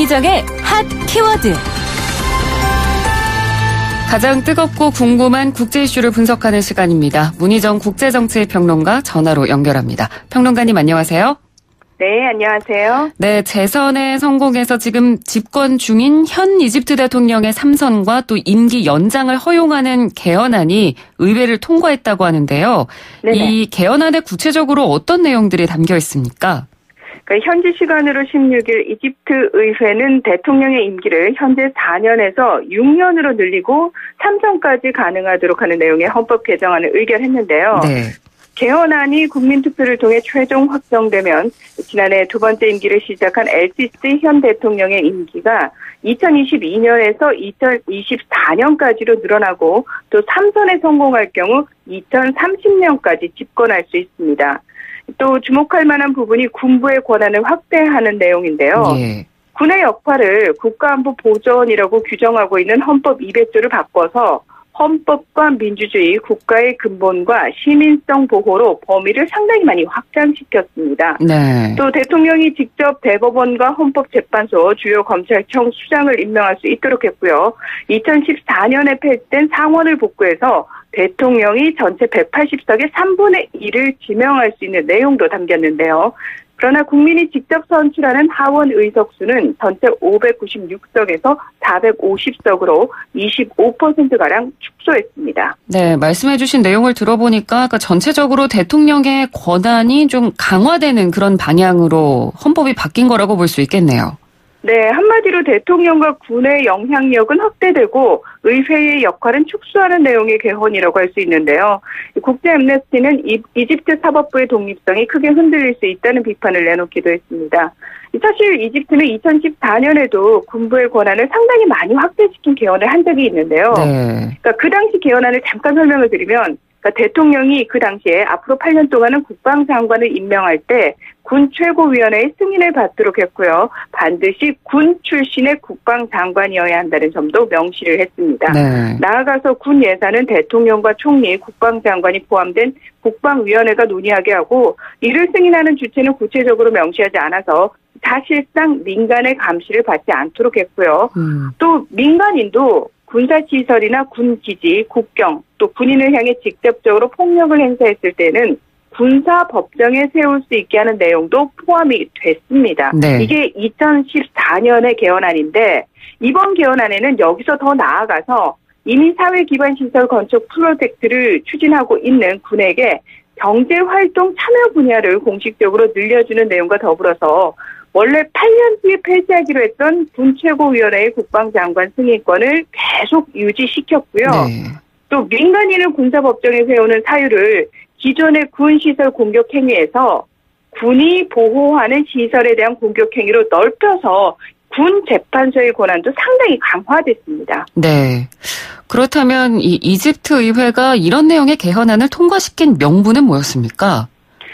문희정의 핫 키워드. 가장 뜨겁고 궁금한 국제 이슈를 분석하는 시간입니다. 문희정 국제정치평론가 전화로 연결합니다. 평론가님 안녕하세요. 네, 안녕하세요. 네, 재선에 성공해서 지금 집권 중인 현 이집트 대통령의 3선과 또 임기 연장을 허용하는 개헌안이 의회를 통과했다고 하는데요. 네네. 이 개헌안에 구체적으로 어떤 내용들이 담겨 있습니까? 그러니까 현지 시간으로 16일 이집트 의회는 대통령의 임기를 현재 4년에서 6년으로 늘리고 3선까지 가능하도록 하는 내용의 헌법 개정안을 의결했는데요. 네. 개헌안이 국민투표를 통해 최종 확정되면 지난해 두 번째 임기를 시작한 LCC 현 대통령의 임기가 2022년에서 2024년까지로 늘어나고 또 3선에 성공할 경우 2030년까지 집권할 수 있습니다. 또 주목할 만한 부분이 군부의 권한을 확대하는 내용인데요. 예. 군의 역할을 국가안보 보전이라고 규정하고 있는 헌법 200조를 바꿔서 헌법과 민주주의, 국가의 근본과 시민성 보호로 범위를 상당히 많이 확장시켰습니다. 네. 또 대통령이 직접 대법원과 헌법재판소, 주요 검찰청 수장을 임명할 수 있도록 했고요. 2014년에 폐지된 상원을 복구해서 대통령이 전체 180석의 3분의 1을 지명할 수 있는 내용도 담겼는데요. 그러나 국민이 직접 선출하는 하원 의석 수는 전체 596석에서 450석으로 25%가량 축소했습니다. 네, 말씀해 주신 내용을 들어보니까 전체적으로 대통령의 권한이 좀 강화되는 그런 방향으로 헌법이 바뀐 거라고 볼 수 있겠네요. 네, 한마디로 대통령과 군의 영향력은 확대되고 의회의 역할은 축소하는 내용의 개헌이라고 할 수 있는데요. 국제 앰네스티는 이집트 사법부의 독립성이 크게 흔들릴 수 있다는 비판을 내놓기도 했습니다. 사실 이집트는 2014년에도 군부의 권한을 상당히 많이 확대시킨 개헌을 한 적이 있는데요. 네. 그러니까 그 당시 개헌안을 잠깐 설명을 드리면 대통령이 그 당시에 앞으로 8년 동안은 국방장관을 임명할 때 군 최고위원회의 승인을 받도록 했고요. 반드시 군 출신의 국방장관이어야 한다는 점도 명시를 했습니다. 네. 나아가서 군 예산은 대통령과 총리, 국방장관이 포함된 국방위원회가 논의하게 하고 이를 승인하는 주체는 구체적으로 명시하지 않아서 사실상 민간의 감시를 받지 않도록 했고요. 또 민간인도 군사시설이나 군기지, 국경, 또 군인을 향해 직접적으로 폭력을 행사했을 때는 군사법정에 세울 수 있게 하는 내용도 포함이 됐습니다. 네. 이게 2014년의 개헌안인데 이번 개헌안에는 여기서 더 나아가서 이미 사회기반시설 건축 프로젝트를 추진하고 있는 군에게 경제활동 참여 분야를 공식적으로 늘려주는 내용과 더불어서 원래 8년 뒤에 폐지하기로 했던 군 최고위원회의 국방장관 승인권을 계속 유지시켰고요. 네. 또 민간인을 군사법정에 세우는 사유를 기존의 군시설 공격행위에서 군이 보호하는 시설에 대한 공격행위로 넓혀서 군 재판소의 권한도 상당히 강화됐습니다. 네. 그렇다면 이 이집트 의회가 이런 내용의 개헌안을 통과시킨 명분은 뭐였습니까?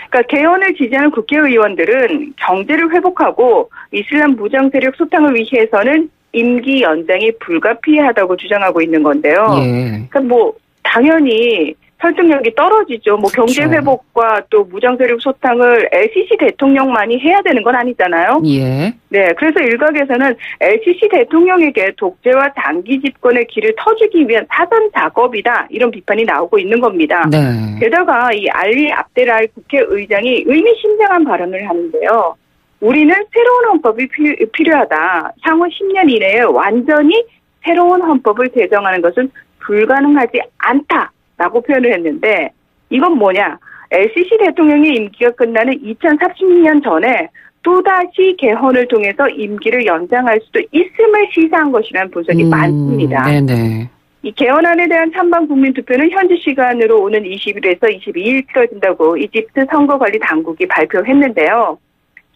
그러니까 개헌을 지지하는 국회의원들은 경제를 회복하고 이슬람 무장 세력 소탕을 위해서는 임기 연장이 불가피하다고 주장하고 있는 건데요. 예. 그러니까 당연히 설득력이 떨어지죠. 경제 회복과 또 무장 세력 소탕을 LCC 대통령만이 해야 되는 건 아니잖아요. 예. 네, 그래서 일각에서는 LCC 대통령에게 독재와 장기 집권의 길을 터주기 위한 사전 작업이다 이런 비판이 나오고 있는 겁니다. 네. 게다가 이 알리 압델알 국회의장이 의미심장한 발언을 하는데요. 우리는 새로운 헌법이 필요하다. 향후 10년 이내에 완전히 새로운 헌법을 제정하는 것은 불가능하지 않다라고 표현을 했는데 이건 뭐냐. LCC 대통령의 임기가 끝나는 2030년 전에 또다시 개헌을 통해서 임기를 연장할 수도 있음을 시사한 것이라는 분석이 많습니다. 네네. 이 개헌안에 대한 찬반 국민투표는 현지 시간으로 오는 20일에서 22일 치러진다고 이집트 선거관리당국이 발표했는데요.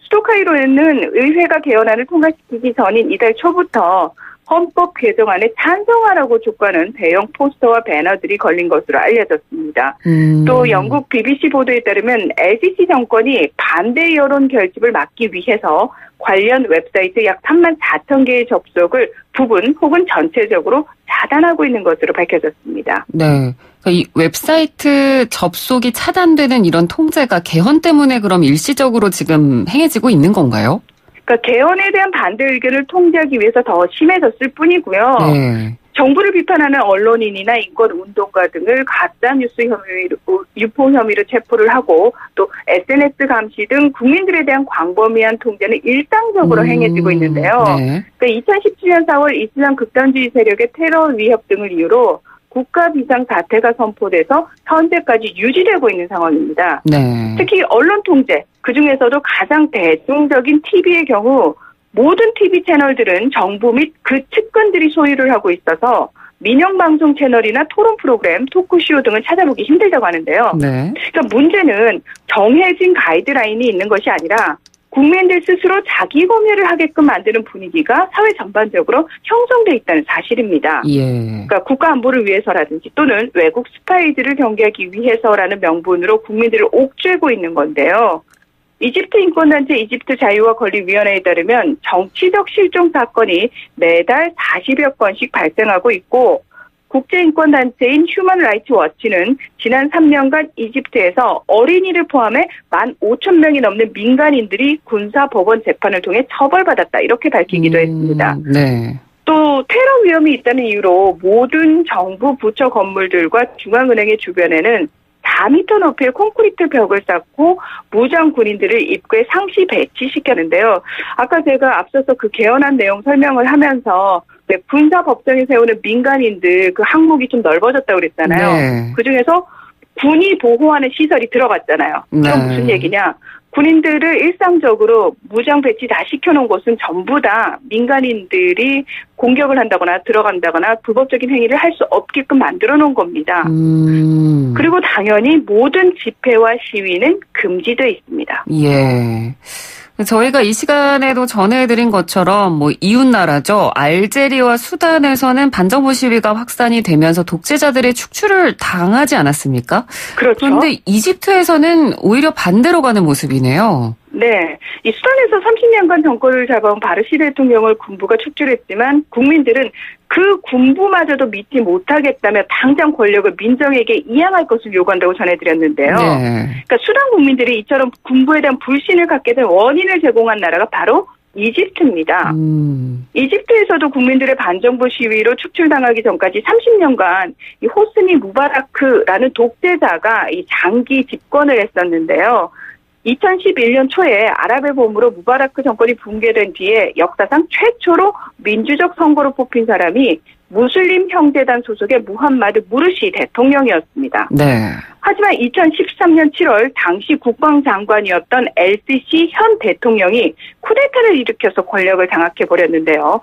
수도 카이로에는 의회가 개헌안을 통과시키기 전인 이달 초부터 헌법 개정안에 찬성하라고 촉구하는 대형 포스터와 배너들이 걸린 것으로 알려졌습니다. 또 영국 BBC 보도에 따르면 LCC 정권이 반대 여론 결집을 막기 위해서 관련 웹사이트 약 34,000개의 접속을 부분 혹은 전체적으로 차단하고 있는 것으로 밝혀졌습니다. 네. 이 웹사이트 접속이 차단되는 이런 통제가 개헌 때문에 그럼 일시적으로 지금 행해지고 있는 건가요? 그러니까 개헌에 대한 반대 의견을 통제하기 위해서 더 심해졌을 뿐이고요. 네. 정부를 비판하는 언론인이나 인권운동가 등을 가짜뉴스 유포 혐의로 체포를 하고 또 SNS 감시 등 국민들에 대한 광범위한 통제는 일상적으로 행해지고 있는데요. 네. 그러니까 2017년 4월 이슬람 극단주의 세력의 테러 위협 등을 이유로 국가 비상사태가 선포돼서 현재까지 유지되고 있는 상황입니다. 네. 특히 언론 통제, 그중에서도 가장 대중적인 TV의 경우 모든 TV 채널들은 정부 및 그 측근들이 소유를 하고 있어서 민영방송 채널이나 토론 프로그램, 토크쇼 등을 찾아보기 힘들다고 하는데요. 네. 그러니까 문제는 정해진 가이드라인이 있는 것이 아니라 국민들 스스로 자기 검열을 하게끔 만드는 분위기가 사회 전반적으로 형성돼 있다는 사실입니다. 예. 그러니까 국가 안보를 위해서라든지 또는 외국 스파이들을 경계하기 위해서라는 명분으로 국민들을 옥죄고 있는 건데요. 이집트 인권단체 이집트 자유와 권리위원회에 따르면 정치적 실종 사건이 매달 40여 건씩 발생하고 있고 국제인권단체인 휴먼 라이츠 워치는 지난 3년간 이집트에서 어린이를 포함해 15,000명이 넘는 민간인들이 군사법원 재판을 통해 처벌받았다 이렇게 밝히기도 했습니다. 네. 또 테러 위험이 있다는 이유로 모든 정부 부처 건물들과 중앙은행의 주변에는 4m 높이의 콘크리트 벽을 쌓고 무장 군인들을 입구에 상시 배치시켰는데요. 아까 제가 앞서서 그 개헌안 내용 설명을 하면서 군사법정에 세우는 민간인들 그 항목이 좀 넓어졌다고 그랬잖아요. 네. 그중에서 군이 보호하는 시설이 들어갔잖아요. 네. 그럼 무슨 얘기냐. 군인들을 일상적으로 무장 배치 다 시켜놓은 곳은 전부 다 민간인들이 공격을 한다거나 들어간다거나 불법적인 행위를 할 수 없게끔 만들어 놓은 겁니다. 그리고 당연히 모든 집회와 시위는 금지되어 있습니다. 예. 저희가 이 시간에도 전해드린 것처럼 이웃나라죠. 알제리와 수단에서는 반정부 시위가 확산이 되면서 독재자들의 축출을 당하지 않았습니까? 그렇죠. 그런데 이집트에서는 오히려 반대로 가는 모습이네요. 네. 이 수단에서 30년간 정권을 잡아온 바르시 대통령을 군부가 축출했지만 국민들은 그 군부마저도 믿지 못하겠다며 당장 권력을 민정에게 이양할 것을 요구한다고 전해드렸는데요. 네. 그러니까 수단 국민들이 이처럼 군부에 대한 불신을 갖게 된 원인을 제공한 나라가 바로 이집트입니다. 이집트에서도 국민들의 반정부 시위로 축출당하기 전까지 30년간 이 호스니 무바라크라는 독재자가 이 장기 집권을 했었는데요. 2011년 초에 아랍의 봄으로 무바라크 정권이 붕괴된 뒤에 역사상 최초로 민주적 선거로 뽑힌 사람이 무슬림 형제단 소속의 무함마드 무르시 대통령이었습니다. 네. 하지만 2013년 7월 당시 국방장관이었던 LCC 현 대통령이 쿠데타를 일으켜서 권력을 장악해버렸는데요.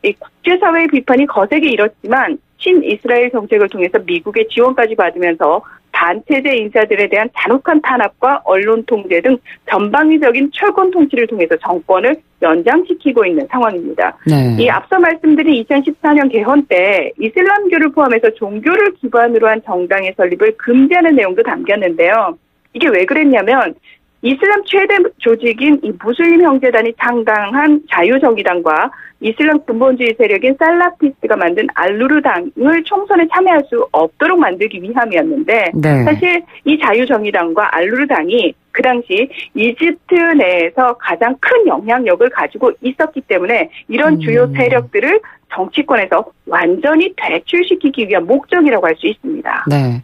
이 국제사회의 비판이 거세게 일었지만 친이스라엘 정책을 통해서 미국의 지원까지 받으면서 반체제 인사들에 대한 잔혹한 탄압과 언론 통제 등 전방위적인 철권 통치를 통해서 정권을 연장시키고 있는 상황입니다. 네. 이 앞서 말씀드린 2014년 개헌 때 이슬람교를 포함해서 종교를 기반으로 한 정당의 설립을 금지하는 내용도 담겼는데요. 이게 왜 그랬냐면 이슬람 최대 조직인 이 무슬림 형제단이 창당한 자유정의당과 이슬람 근본주의 세력인 살라피스트가 만든 알루르당을 총선에 참여할 수 없도록 만들기 위함이었는데 네. 사실 이 자유정의당과 알루르당이 그 당시 이집트 내에서 가장 큰 영향력을 가지고 있었기 때문에 이런 주요 세력들을 정치권에서 완전히 퇴출시키기 위한 목적이라고 할 수 있습니다. 네.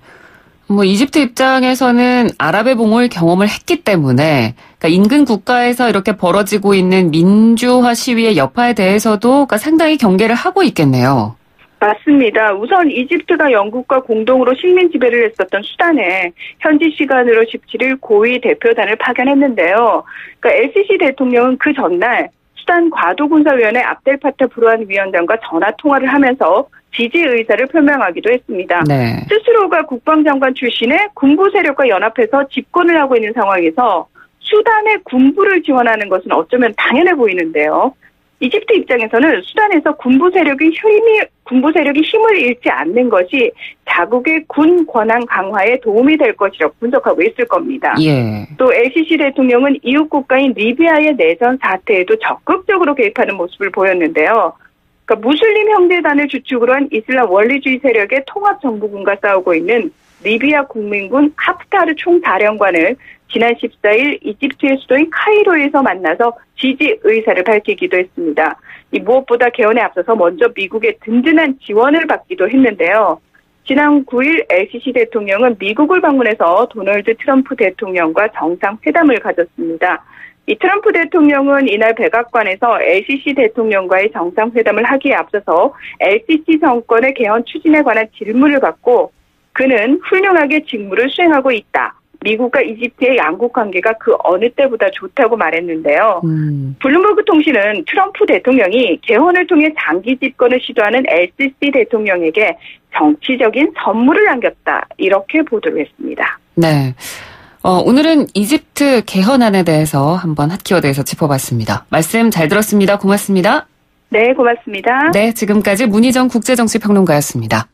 이집트 입장에서는 아랍의 봄을 경험을 했기 때문에, 그러니까 인근 국가에서 이렇게 벌어지고 있는 민주화 시위의 여파에 대해서도 그러니까 상당히 경계를 하고 있겠네요. 맞습니다. 우선 이집트가 영국과 공동으로 식민 지배를 했었던 수단에 현지 시간으로 17일 고위 대표단을 파견했는데요. 그러니까 LCC 대통령은 그 전날 수단 과도군사위원회 압델파타 브루한 위원장과 전화 통화를 하면서 지지 의사를 표명하기도 했습니다. 네. 스스로가 국방장관 출신의 군부 세력과 연합해서 집권을 하고 있는 상황에서 수단의 군부를 지원하는 것은 어쩌면 당연해 보이는데요. 이집트 입장에서는 수단에서 군부 세력이 힘을 잃지 않는 것이 자국의 군 권한 강화에 도움이 될 것이라고 분석하고 있을 겁니다. 예. 또 LCC 대통령은 이웃 국가인 리비아의 내전 사태에도 적극적으로 개입하는 모습을 보였는데요. 그러니까 무슬림 형제단을 주축으로 한 이슬람 원리주의 세력의 통합정부군과 싸우고 있는 리비아 국민군 하프타르 총사령관을 지난 14일 이집트의 수도인 카이로에서 만나서 지지 의사를 밝히기도 했습니다. 무엇보다 개헌에 앞서서 먼저 미국의 든든한 지원을 받기도 했는데요. 지난 9일 LCC 대통령은 미국을 방문해서 도널드 트럼프 대통령과 정상회담을 가졌습니다. 이 트럼프 대통령은 이날 백악관에서 LCC 대통령과의 정상회담을 하기에 앞서서 LCC 정권의 개헌 추진에 관한 질문을 받고 그는 훌륭하게 직무를 수행하고 있다. 미국과 이집트의 양국 관계가 그 어느 때보다 좋다고 말했는데요. 블룸버그 통신은 트럼프 대통령이 개헌을 통해 장기 집권을 시도하는 LCC 대통령에게 정치적인 선물을 남겼다. 이렇게 보도를 했습니다. 네. 오늘은 이집트 개헌안에 대해서 한번 핫키워드에서 짚어봤습니다. 말씀 잘 들었습니다. 고맙습니다. 네, 고맙습니다. 네, 지금까지 문희정 국제정치평론가였습니다.